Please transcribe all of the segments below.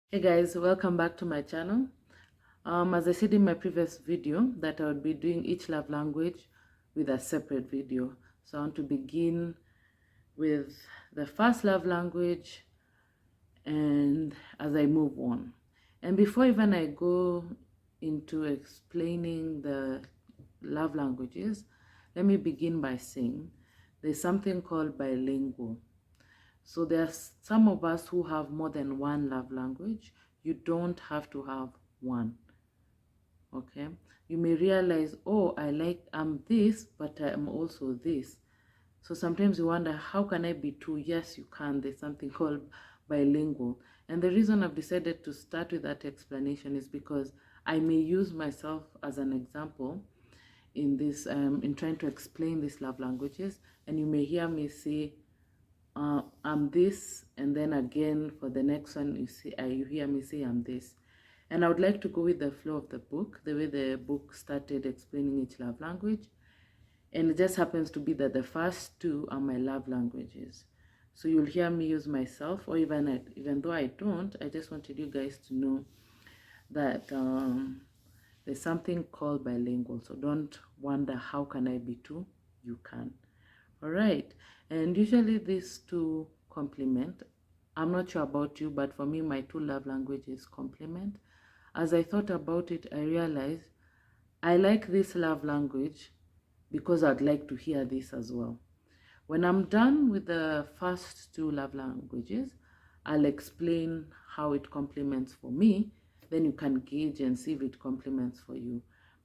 Hey guys, welcome back to my channel. As I said in my previous video that I would be doing each love language with a separate video. So I want to begin with the first love language and as I move on. And before even I go into explaining the love languages, let me begin by saying there's something called bilingual. So there's some of us who have more than one love language. You don't have to have one. Okay, you may realize, oh, I'm this, but I'm also this. So sometimes you wonder, how can I be two? Yes, you can. There's something called bilingual. And the reason I've decided to start with that explanation is because I may use myself as an example in this, in trying to explain these love languages. And you may hear me say, I'm this, and then again for the next one you hear me say I'm this. And I would like to go with the flow of the book, the way the book started explaining each love language. And it just happens to be that the first two are my love languages. So you'll hear me use myself, or even though I don't, I just wanted you guys to know that there's something called bilingual. So don't wonder, how can I be two? You can. All right. And usually these two complement. I'm not sure about you, but for me, my two love languages complement. As I thought about it, I realized I like this love language because I'd like to hear this as well. When I'm done with the first two love languages, I'll explain how it complements for me. Then you can gauge and see if it complements for you.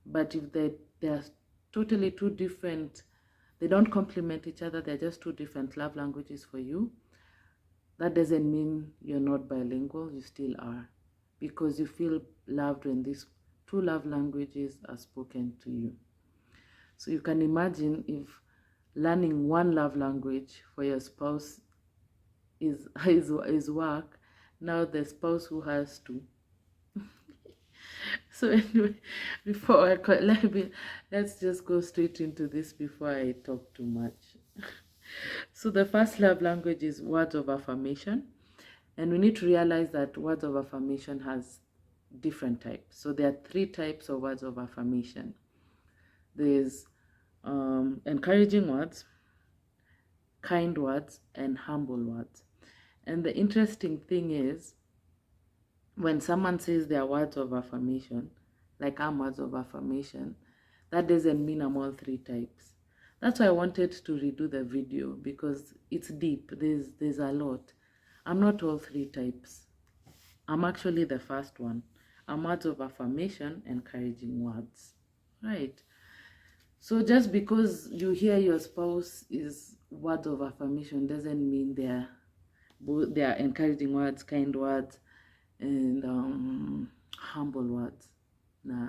But if they're totally two different, they don't complement each other, they're just two different love languages for you, that doesn't mean you're not bilingual. You still are, because you feel loved when these two love languages are spoken to you. So you can imagine if learning one love language for your spouse is work, now the spouse who has two. So anyway, let's just go straight into this before I talk too much. So the first love language is words of affirmation. And we need to realize that words of affirmation has different types. So there are three types of words of affirmation. There's encouraging words, kind words, and humble words. And the interesting thing is, when someone says their words of affirmation, like I'm words of affirmation, that doesn't mean I'm all three types. That's why I wanted to redo the video, because it's deep. There's a lot. I'm not all three types. I'm actually the first one. I'm words of affirmation, encouraging words. Right. So just because you hear your spouse is words of affirmation doesn't mean they're encouraging words, kind words, and humble words. Nah.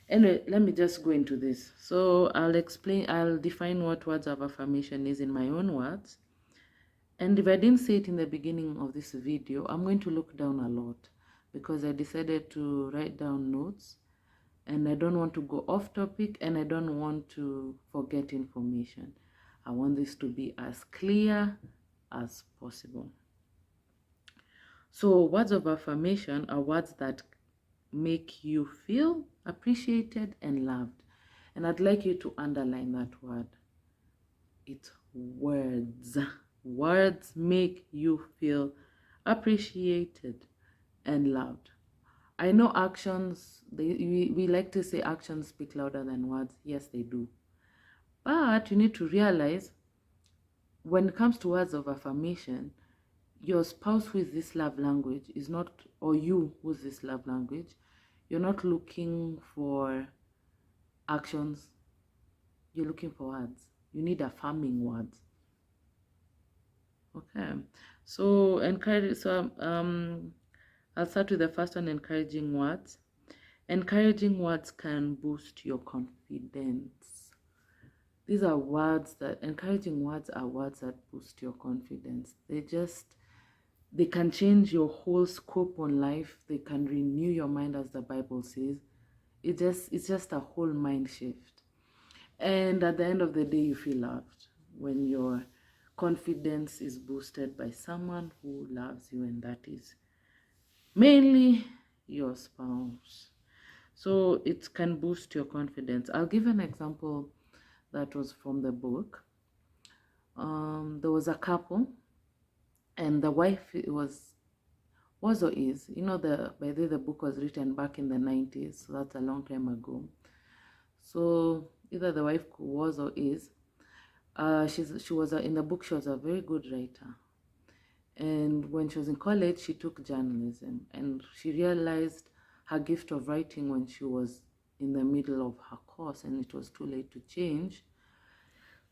Anyway, let me just go into this. So I'll define what words of affirmation is in my own words. And if I didn't say it in the beginning of this video, I'm going to look down a lot, because I decided to write down notes, and I don't want to go off topic, and I don't want to forget information. I want this to be as clear as possible. So words of affirmation are words that make you feel appreciated and loved. And I'd like you to underline that word. It's words. Words make you feel appreciated and loved. I know actions, we like to say actions speak louder than words. Yes, they do. But you need to realize, when it comes to words of affirmation, your spouse with this love language is not, or you with this love language, you're not looking for actions. You're looking for words. You need affirming words. Okay. So I'll start with the first one, encouraging words. Encouraging words can boost your confidence. These are encouraging words are words that boost your confidence. They can change your whole scope on life. They can renew your mind, as the Bible says. It's just a whole mind shift. And at the end of the day, you feel loved when your confidence is boosted by someone who loves you, and that is mainly your spouse. So it can boost your confidence. I'll give an example that was from the book. There was a couple, and the wife was or is, by the way, the book was written back in the 90s, so that's a long time ago. So either the wife was or is, she was in the book, she was a very good writer. And when she was in college, she took journalism, and she realized her gift of writing when she was in the middle of her course, and it was too late to change.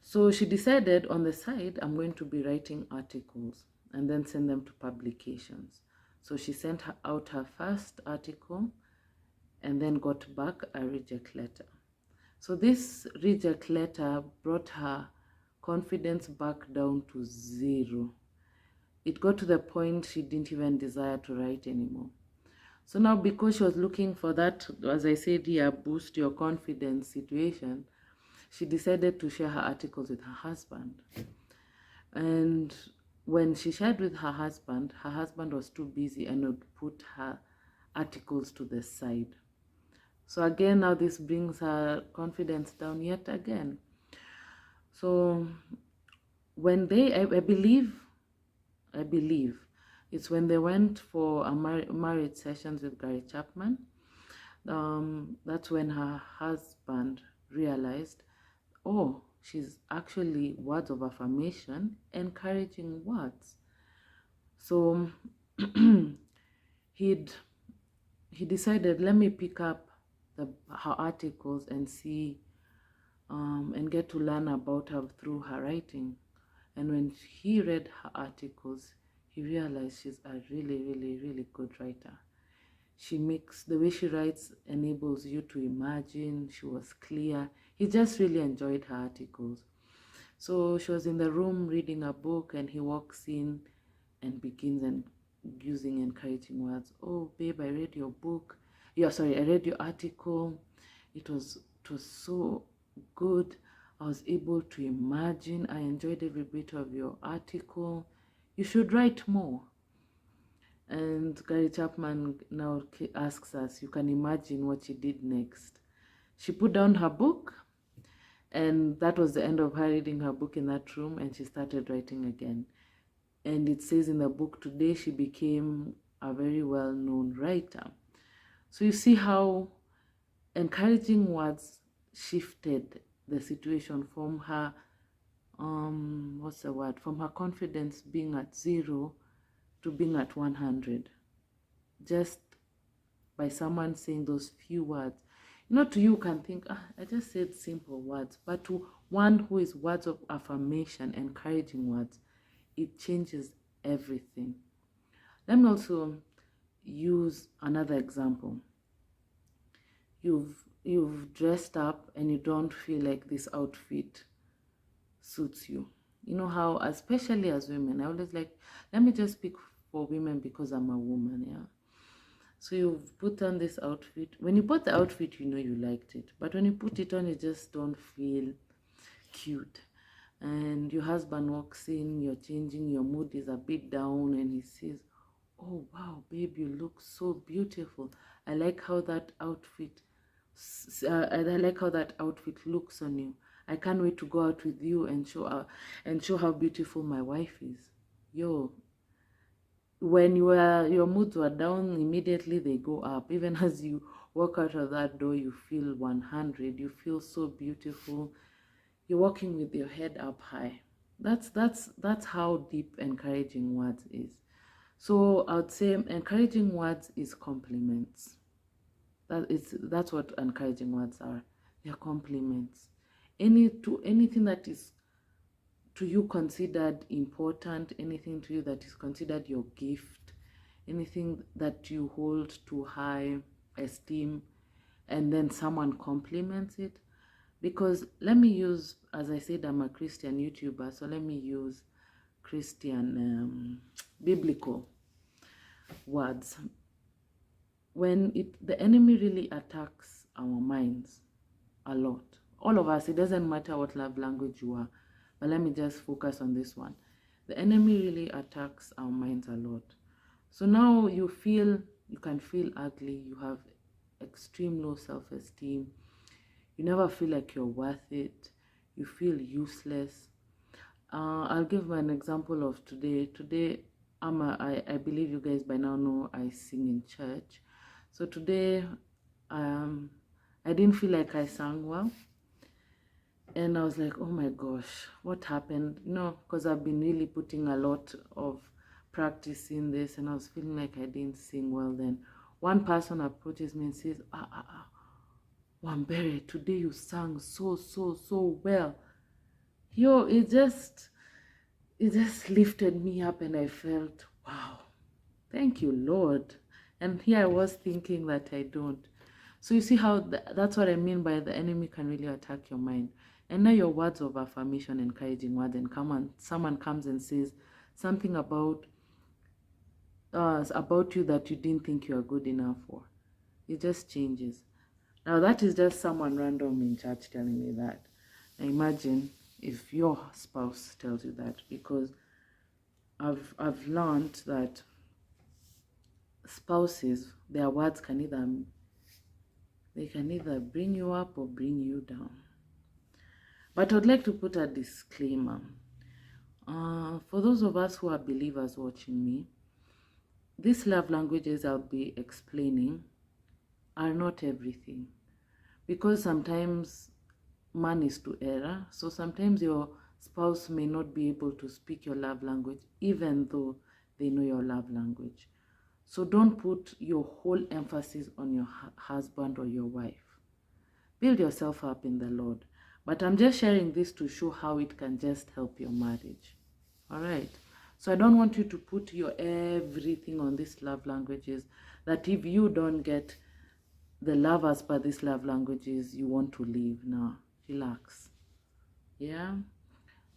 So she decided on the side, I'm going to be writing articles and then send them to publications. So she sent out her first article and then got back a reject letter. So this reject letter brought her confidence back down to 0. It got to the point she didn't even desire to write anymore. So now, because she was looking for that, as I said here, boost your confidence situation, she decided to share her articles with her husband. And when she shared with her husband was too busy and would put her articles to the side. So again, now this brings her confidence down yet again. So when I believe it's when they went for a marriage sessions with Gary Chapman, that's when her husband realized, oh, she's actually words of affirmation, encouraging words. So he decided, let me pick up her articles and see and get to learn about her through her writing. And when he read her articles, he realized she's a really, really, really good writer. The way she writes enables you to imagine. She was clear. He just really enjoyed her articles. So she was in the room reading a book, and he walks in and begins using encouraging words. Oh, babe, I read your book. I read your article. It was so good. I was able to imagine. I enjoyed every bit of your article. You should write more. And Gary Chapman now asks us, you can imagine what she did next. She put down her book, and that was the end of her reading her book in that room, and she started writing again. And it says in the book, today she became a very well-known writer. So you see how encouraging words shifted the situation from her, from her confidence being at 0 to being at 100. Just by someone saying those few words. To you can think, I just said simple words, but to one who is words of affirmation, encouraging words, it changes everything. Let me also use another example. You've dressed up and you don't feel like this outfit suits you. You know how, especially as women, I always like, let me just speak for women because I'm a woman, yeah. So you've put on this outfit. When you bought the outfit, you liked it. But when you put it on, you just don't feel cute. And your husband walks in, you're changing, your mood is a bit down, and he says, oh, wow, babe, you look so beautiful. I like how that outfit looks on you. I can't wait to go out with you and show how beautiful my wife is. When your moods were down, immediately they go up. Even as you walk out of that door, you feel 100. You feel so beautiful. You're walking with your head up high. That's how deep encouraging words is. So I would say encouraging words is compliments. That's what encouraging words are. They're compliments. Anything that is to you considered important, anything to you that is considered your gift, anything that you hold to high esteem, and then someone compliments it. Because let me use, as I said, I'm a Christian YouTuber, so let me use Christian biblical words. When the enemy really attacks our minds a lot, all of us, it doesn't matter what love language you are, but let me just focus on this one. The enemy really attacks our minds a lot. So now you feel You can feel ugly. You have extreme low self-esteem. You never feel like you're worth it. You feel useless. I'll give an example of today. Today, I believe you guys by now know I sing in church. So today, I didn't feel like I sang well. And I was like, oh my gosh, what happened? Because I've been really putting a lot of practice in this, and I was feeling like I didn't sing well. Then one person approaches me and says, Wambere, today you sang so well. Yo, it just lifted me up, and I felt, wow, thank you, Lord. And here I was thinking that I don't. So you see how that's what I mean by the enemy can really attack your mind. And now your words of affirmation, encouraging words, and someone comes and says something about you that you didn't think you are good enough for. It just changes. Now that is just someone random in church telling me that. Now imagine if your spouse tells you that, because I've learned that spouses, their words can either bring you up or bring you down. But I'd like to put a disclaimer. For those of us who are believers watching me, these love languages I'll be explaining are not everything. Because sometimes man is to error. So sometimes your spouse may not be able to speak your love language, even though they know your love language. So don't put your whole emphasis on your husband or your wife. Build yourself up in the Lord. But I'm just sharing this to show how it can just help your marriage. All right. So I don't want you to put your everything on these love languages, that if you don't get the love as per these love languages, you want to leave. Now, relax. Yeah.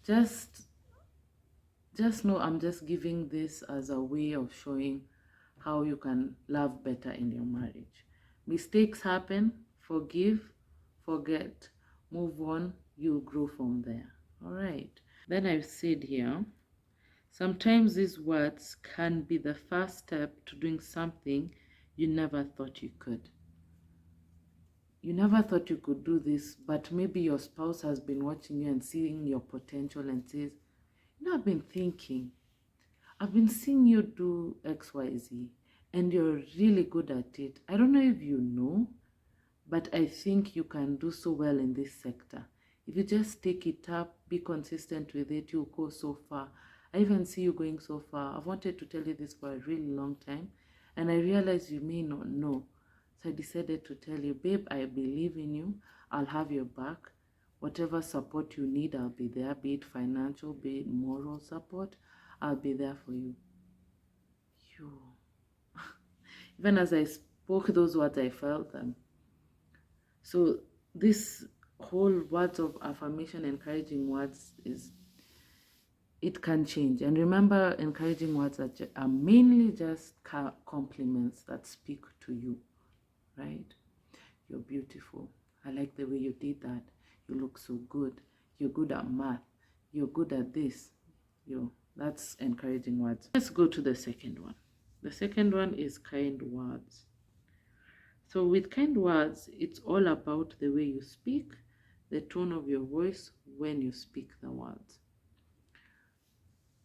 Just know I'm just giving this as a way of showing how you can love better in your marriage. Mistakes happen. Forgive, forget, move on. You'll grow from there. All right. Then I've said here, sometimes these words can be the first step to doing something you never thought you could. You never thought you could do this, but maybe your spouse has been watching you and seeing your potential and says, I've been seeing you do XYZ, and you're really good at it. I don't know if you know, but I think you can do so well in this sector. If you just take it up, be consistent with it, you'll go so far. I even see you going so far. I've wanted to tell you this for a really long time, and I realized you may not know. So I decided to tell you, babe, I believe in you. I'll have your back. Whatever support you need, I'll be there, be it financial, be it moral support. I'll be there for you. Even as I spoke those words, I felt them. So this whole words of affirmation, encouraging words, it can change. And remember, encouraging words are mainly just compliments that speak to you, right? You're beautiful. I like the way you did that. You look so good. You're good at math. You're good at this. That's encouraging words. Let's go to the second one. The second one is kind words. So with kind words, it's all about the way you speak, the tone of your voice when you speak the words.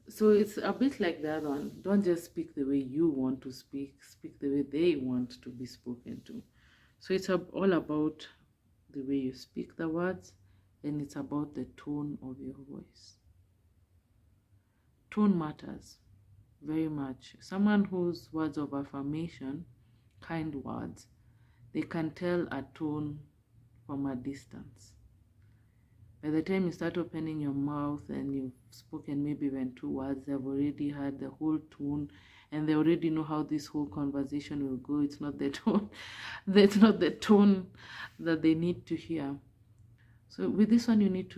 So it's a bit like the other one. Don't just speak the way you want to speak the way they want to be spoken to. So it's all about the way you speak the words, and it's about the tone of your voice. Tone matters very much. Someone whose words of affirmation, kind words, they can tell a tone from a distance. By the time you start opening your mouth and you've spoken maybe even 2 words, they've already heard the whole tone, and they already know how this whole conversation will go. It's not the tone, that's not the tone that they need to hear. So with this one, you need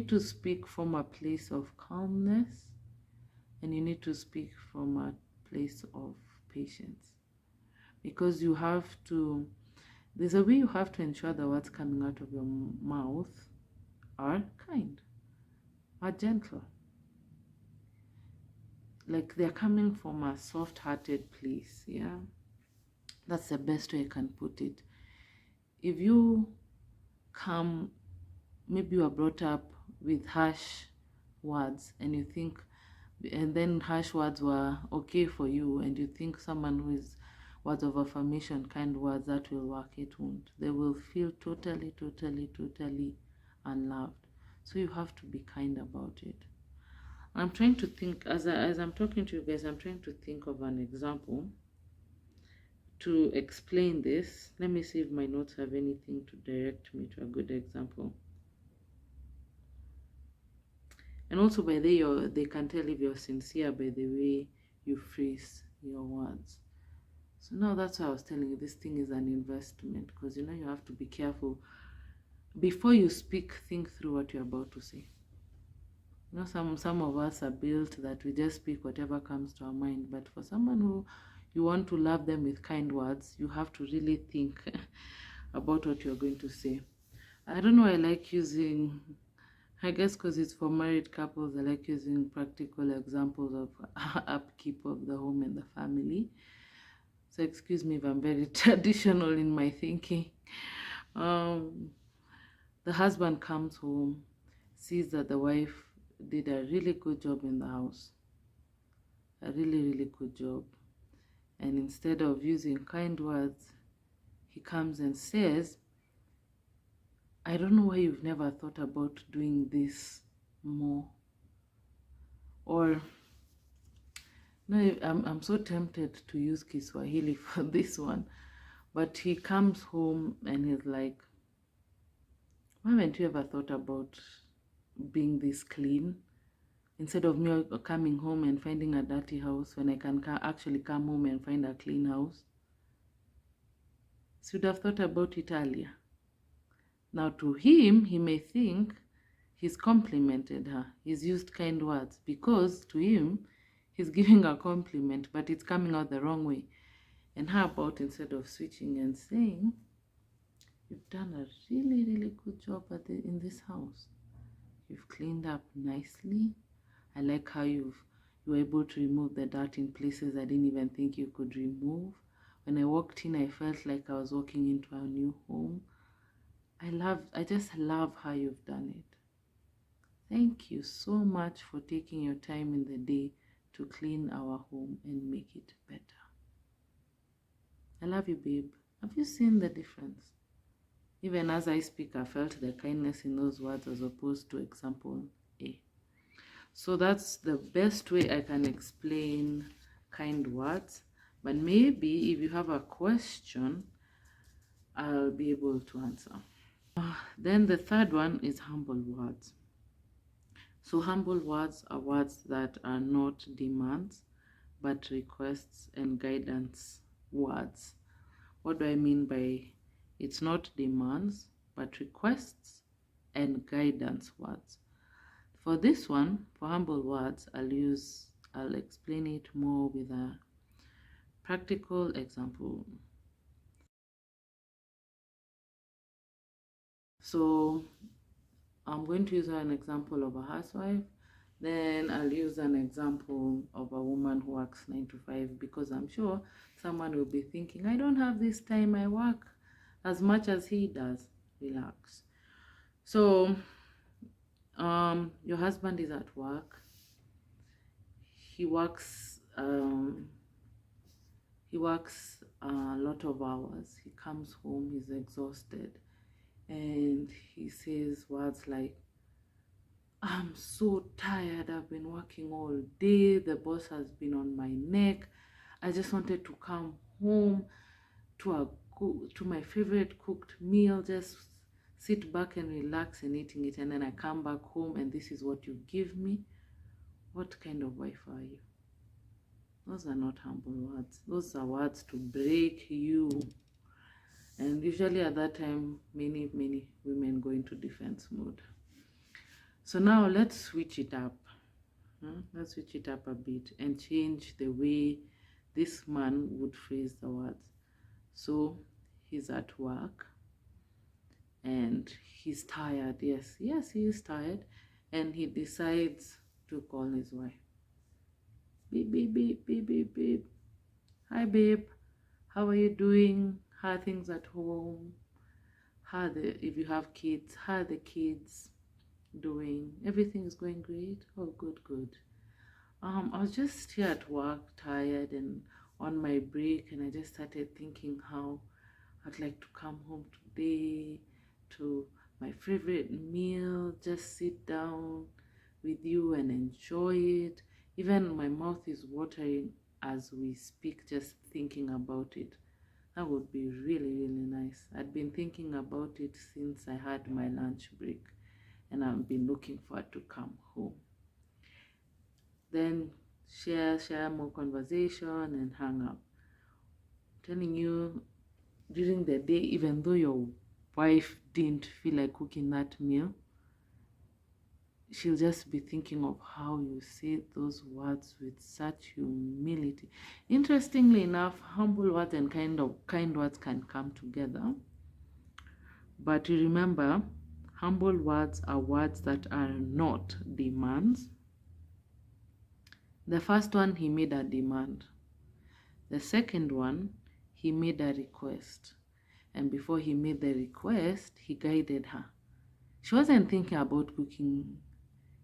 to speak from a place of calmness, and you need to speak from a place of patience, because there's a way you have to ensure the words coming out of your mouth are kind, are gentle. like they're coming from a soft-hearted place. Yeah, that's the best way I can put it. If you come, maybe you are brought up with harsh words and you think, and then harsh words were okay for you, and you think someone who is words of affirmation, kind words, that will work, it won't. They will feel totally, totally, totally unloved. So you have to be kind about it. I'm trying to think, as I'm talking to you guys, I'm trying to think of an example to explain this. Let me see if my notes have anything to direct me to a good example. And also, by they can tell if you're sincere by the way you phrase your words. So now that's why I was telling you this thing is an investment, because you know you have to be careful. Before you speak, think through what you're about to say. You know, some of us are built that we just speak whatever comes to our mind. But for someone who you want to love them with kind words, you have to really think about what you're going to say. I don't know, I like using, I guess because it's for married couples, I like using practical examples of upkeep of the home and the family. So excuse me if I'm very traditional in my thinking. The husband comes home, sees that the wife did a really good job in the house, a really, really good job. And instead of using kind words, he comes and says, I don't know why you've never thought about doing this more. Or, no, I'm so tempted to use Kiswahili for this one. But he comes home and he's like, why haven't you ever thought about being this clean? Instead of me coming home and finding a dirty house when I can actually come home and find a clean house. Should have thought about it earlier. Now to him, he may think he's complimented her. He's used kind words because to him, he's giving a compliment, but it's coming out the wrong way. And how about instead of switching and saying, you've done a really, really good job in this house. You've cleaned up nicely. I like how you were able to remove the dirt in places I didn't even think you could remove. When I walked in, I felt like I was walking into a new home. I just love how you've done it. Thank you so much for taking your time in the day to clean our home and make it better. I love you, babe. Have you seen the difference? Even as I speak, I felt the kindness in those words as opposed to example A. So that's the best way I can explain kind words. But maybe if you have a question, I'll be able to answer. Then the third one is humble words. So humble words are words that are not demands, but requests and guidance words. What do I mean by it's not demands, but requests and guidance words? For this one, for humble words, I'll explain it more with a practical example. So I'm going to use an example of a housewife. Then I'll use an example of a woman who works 9 to 5, because I'm sure someone will be thinking, I don't have this time, I work as much as he does. Relax. So your husband is at work. He works a lot of hours. He comes home, he's exhausted, and he says words like, I'm so tired, I've been working all day, the boss has been on my neck, I just wanted to come home to my favorite cooked meal, just sit back and relax and eating it, and then I come back home and this is what you give me. What kind of wife are you? Those are not humble words. Those are words to break you. And usually at that time, many women go into defense mode. So now let's switch it up. Let's switch it up a bit and change the way this man would phrase the words. So he's at work and he's tired. Yes, he is tired. And he decides to call his wife. Beep, beep, beep, beep, beep, beep. Hi, babe. How are you doing? How are things at home? If you have kids, how are the kids doing? Everything is going great? Oh, good, good. I was just here at work, tired and on my break, and I just started thinking how I'd like to come home today to my favorite meal, just sit down with you and enjoy it. Even my mouth is watering as we speak, just thinking about it. That would be really, really nice. I'd been thinking about it since I had my lunch break, and I've been looking forward to come home. Then share more conversation and hang up. I'm telling you, during the day, even though your wife didn't feel like cooking that meal, she'll just be thinking of how you say those words with such humility. Interestingly enough, humble words and kind words can come together. But you remember, humble words are words that are not demands. The first one, he made a demand. The second one, he made a request. And before he made the request, he guided her. She wasn't thinking about cooking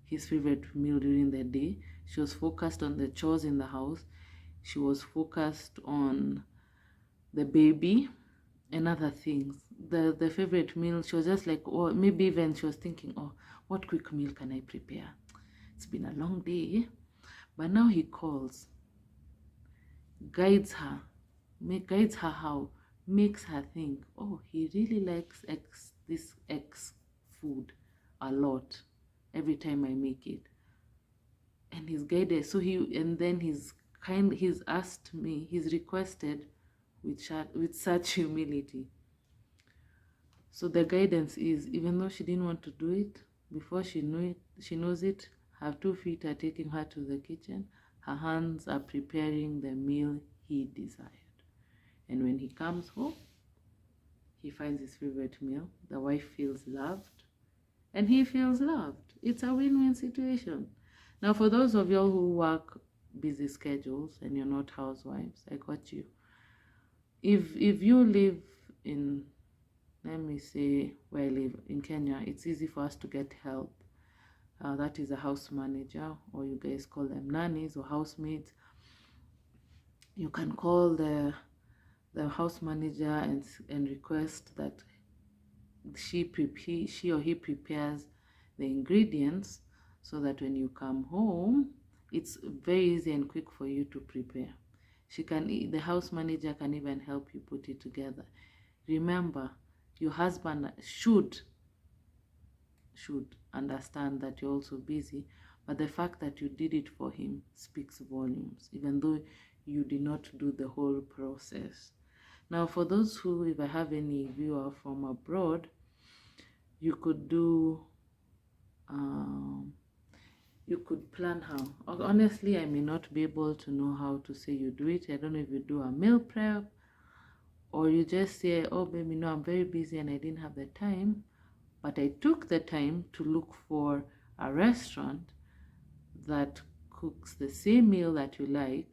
his favorite meal during the day. She was focused on the chores in the house. She was focused on the baby and other things. The favorite meal, she was just like, or maybe even she was thinking, oh, what quick meal can I prepare? It's been a long day. But now he calls, guides her how, makes her think, oh, he really likes this X food a lot every time I make it. And he's guided. And then he's asked me, he's requested with such humility. So the guidance is, even though she didn't want to do it, before she knows it, her 2 feet are taking her to the kitchen. Her hands are preparing the meal he desired. And when he comes home, he finds his favorite meal. The wife feels loved, and he feels loved. It's a win-win situation. Now, for those of y'all who work busy schedules and you're not housewives, I got you. If you live in, let me say where I live in Kenya, it's easy for us to get help. That is a house manager, or you guys call them nannies or housemaids. You can call the house manager and request that she or he prepares the ingredients, so that when you come home, it's very easy and quick for you to prepare. The house manager can even help you put it together. Remember, your husband should understand that you're also busy, but the fact that you did it for him speaks volumes, even though you did not do the whole process. Now, for those who, if I have any viewer from abroad, you could do, you could plan how. Honestly, I may not be able to know how to say you do it. I don't know if you do a meal prep, or you just say, oh, baby, no, I'm very busy and I didn't have the time, but I took the time to look for a restaurant that cooks the same meal that you like.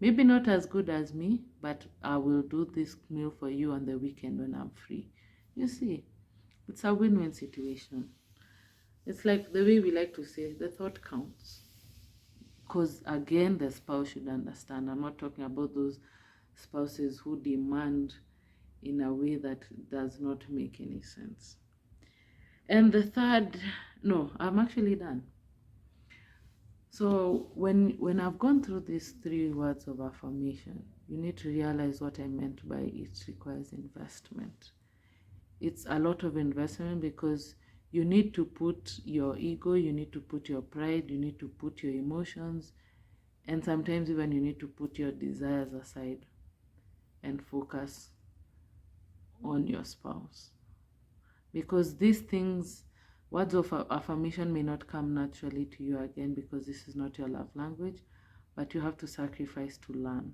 Maybe not as good as me, but I will do this meal for you on the weekend when I'm free. You see, it's a win-win situation. It's like the way we like to say, the thought counts. Because again, the spouse should understand. I'm not talking about those spouses who demand in a way that does not make any sense. And the third, no, I'm actually done. So when I've gone through these 3 words of affirmation, you need to realize what I meant by it requires investment. It's a lot of investment, because you need to put your ego, you need to put your pride, you need to put your emotions, and sometimes even you need to put your desires aside and focus on your spouse. Because these things, words of affirmation may not come naturally to you, again, because this is not your love language, but you have to sacrifice to learn.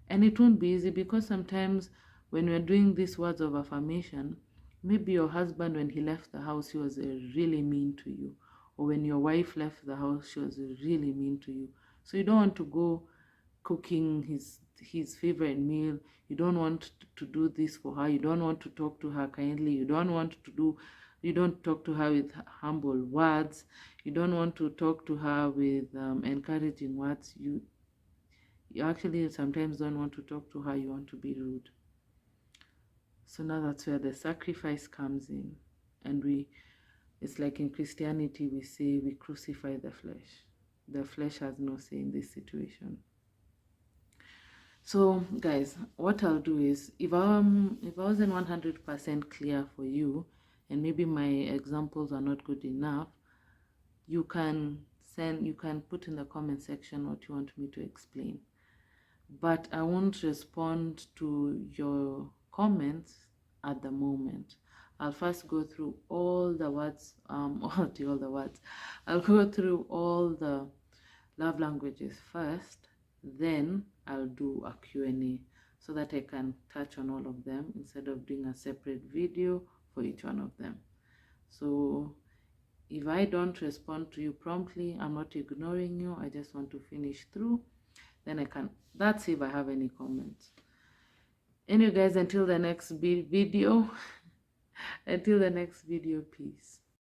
And it won't be easy, because sometimes when we're doing these words of affirmation, maybe your husband, when he left the house, he was really mean to you. Or when your wife left the house, she was really mean to you. So you don't want to go cooking his favorite meal. You don't want to do this for her. You don't want to talk to her kindly. You don't talk to her with humble words. You don't want to talk to her with encouraging words. You actually sometimes don't want to talk to her. You want to be rude. So now that's where the sacrifice comes in. And it's like in Christianity, we say we crucify the flesh. The flesh has no say in this situation. So guys, what I'll do is, if I wasn't 100% clear for you, and maybe my examples are not good enough, you can put in the comment section what you want me to explain. But I won't respond to your comments at the moment. I'll first go through all the words, all the words. I'll go through all the love languages first, then I'll do a Q&A so that I can touch on all of them instead of doing a separate video for each one of them. So if I don't respond to you promptly, I'm not ignoring you. I just want to finish through. Then that's if I have any comments. Anyway, guys, until the next video, peace.